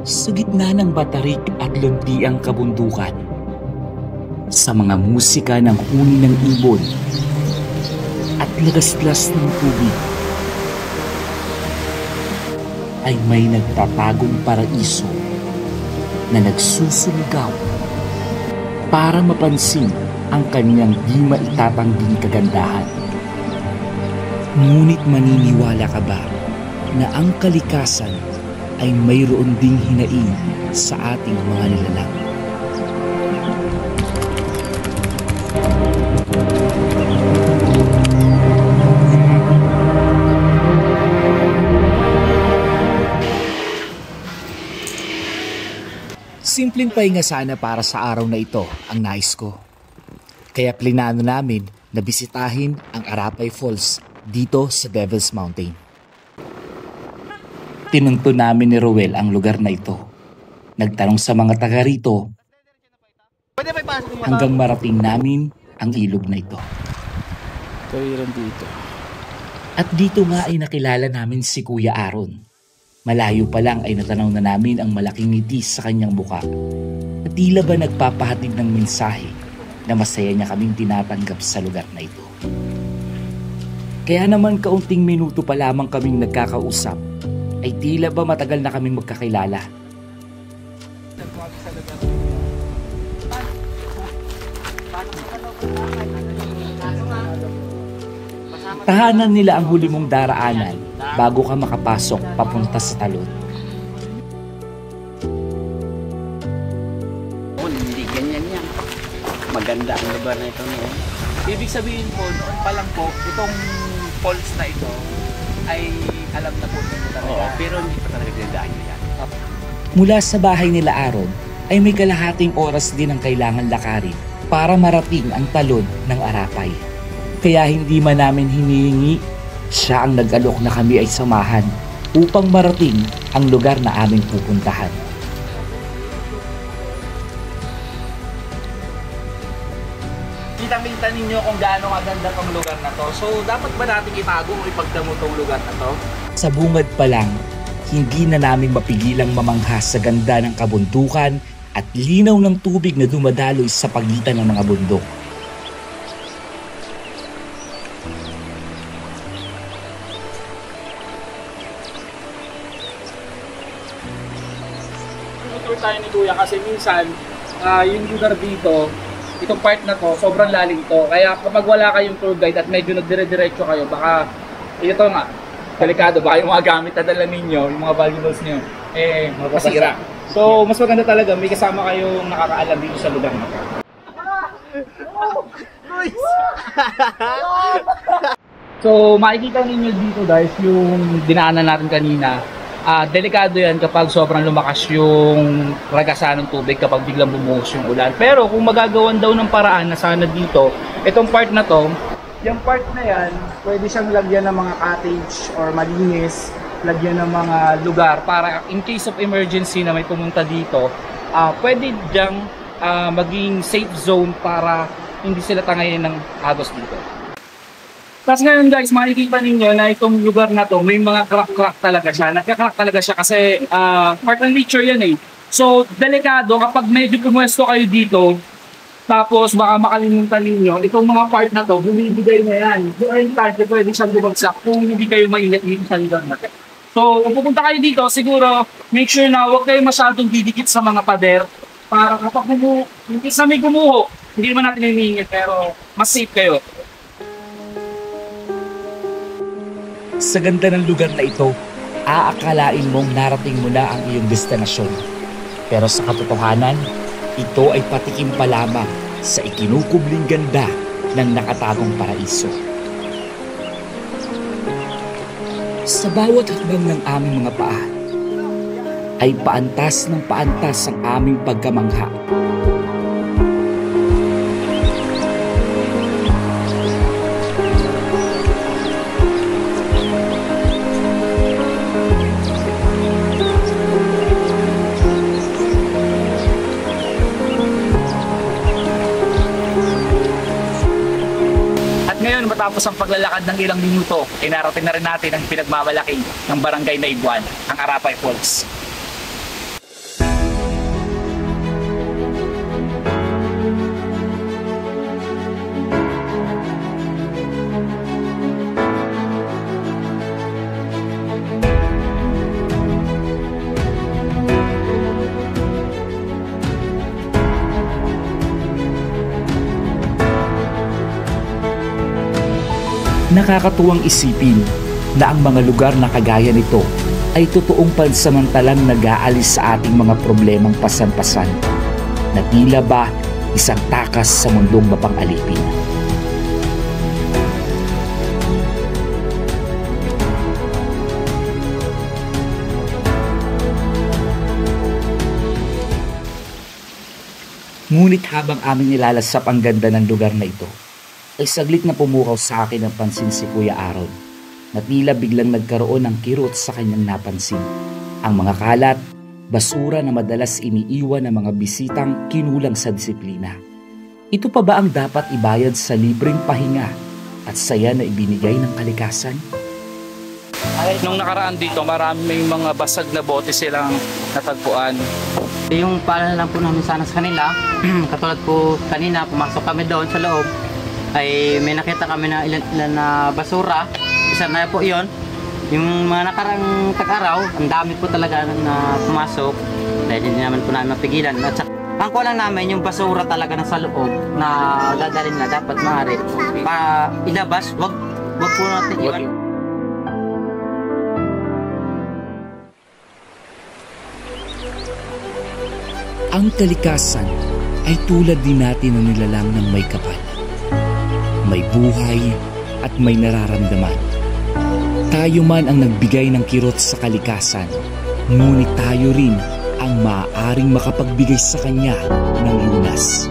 Sa gitna ng batarik at luntiang kabundukan, sa mga musika ng huni ng ibon at lagaslas ng tubig, ay may nagtatagong paraiso na nagsusuligaw para mapansin ang kanyang di maitatangging kagandahan. Ngunit maniniwala ka ba na ang kalikasan ay mayroon ding hinaing sa ating mga nilalang? Simpleng pahinga sana para sa araw na ito ang nais ko. Kaya plinano namin na bisitahin ang Arapay Falls dito sa Devil's Mountain. Tinunto namin ni Roel ang lugar na ito. Nagtanong sa mga taga rito hanggang marating namin ang ilog na ito. At dito nga ay nakilala namin si Kuya Aaron. Malayo pa lang ay natanaw na namin ang malaking ngiti sa kanyang buka. At tila ba nagpapahatid ng mensahe na masaya niya kaming tinatanggap sa lugar na ito. Kaya naman kaunting minuto pa lamang kaming nagkakausap, ay tila ba matagal na kaming magkakilala. Tahanan nila ang huli mong daraanan bago ka makapasok papunta sa talon. Hindi ganyan yan. Maganda ang lugar na ito noon. Ibig sabihin po, noon pa lang po, itong falls na ito ay alam na po nila talaga. Oo, pero hindi pa talaga dinadaan nyo yan. Mula sa bahay nila Aaron ay may kalahating oras din ang kailangan lakarin para marating ang talon ng Arapay. Kaya hindi man namin hinihingi, siya ang nag-alok na kami ay samahan upang marating ang lugar na aming pupuntahan. Kita-kita ninyo kung gaano kaganda tong lugar na to. So, dapat ba natin itago o ipagdamo tong lugar na to? Sa bungad pa lang, hindi na namin mapigilang mamangha sa ganda ng kabundukan at linaw ng tubig na dumadaloy sa pagitan ng mga bundok. Tayo ni Kuya kasi minsan yung lugar dito, itong part na to, sobrang lalim to. Kaya kapag wala kayong tour guide at medyo nagdire-diretso kayo, baka ito nga, delikado, baka yung mga gamit na dala ninyo, yung mga valuables niyo, masira. So, mas maganda talaga, may kasama kayong nakakaalam dito sa lugar na to. So, makikita ninyo dito guys, yung dinaanan natin kanina. Delikado yan kapag sobrang lumakas yung ragasan ng tubig kapag biglang bumuhos yung ulan. Pero kung magagawan daw ng paraan na sana dito, itong part na to, yung part na yan, pwede siyang lagyan ng mga cottage or malinis, lagyan ng mga lugar para in case of emergency na may pumunta dito, pwede diyang maging safe zone para hindi sila tangayin ng agos dito. Tapos ngayon guys, makikita ninyo na itong lugar na to, may mga crack-crack talaga siya. Nagka-crack talaga siya kasi part ng nature yan eh. So, delikado kapag medyo pumwesto kayo dito, tapos baka makalimutan ninyo, itong mga part na to, bumibigay na yan. During time, pwede siyang bumagsak kung hindi kayo maingat dito sa lugar na to. So, kung pupunta kayo dito, siguro make sure na huwag kayo masyadong didikit sa mga pader para kapag hindi sa may gumuho, hindi naman natin hinihingi pero mas safe kayo. Sa ganda ng lugar na ito, aakalain mong narating mo na ang iyong destinasyon. Pero sa katotohanan, ito ay patikim pa lamang sa ikinukubling ganda ng nakatagong paraiso. Sa bawat hakbang ng aming mga paa, ay paantas ng paantas ang aming pagkamangha. Matapos ang paglalakad ng ilang minuto, inarating na rin natin ang pinagmamalaki ng barangay na Ibuan, ang Arapay Falls. Nakakatuwang isipin na ang mga lugar na kagaya nito ay totoong pansamantalang nag-aalis sa ating mga problemang pasan-pasan na tila ba isang takas sa mundong mapang-alipin. Ngunit habang aming nilalasap ang ganda ng lugar na ito, ay saglit na pumukaw sa akin ng pansin si Kuya Aaron na tila biglang nagkaroon ng kirot sa kanyang napansin. Ang mga kalat, basura na madalas iniiwan ng mga bisitang kinulang sa disiplina. Ito pa ba ang dapat ibayad sa libreng pahinga at saya na ibinigay ng kalikasan? Nung nakaraan dito, maraming mga basag na bote silang natagpuan. Yung paalala lang po namin sana sa kanila, katulad po kanina, pumasok kami doon sa loob, ay may nakita kami na ilan na basura. Isa na po yon. Yung mga nakarang tag-araw, ang dami po talaga na pumasok dahil hindi naman po namin mapigilan. At saka, ang kulang namin yung basura talaga na sa loob na dadalhin na dapat maaari. Para ilabas, wag po natin iwan. Ang kalikasan ay tulad din natin ng nilalang ng may kapal. May buhay at may nararamdaman. Tayo man ang nagbigay ng kirot sa kalikasan, ngunit tayo rin ang maaaring makapagbigay sa kanya ng lunas.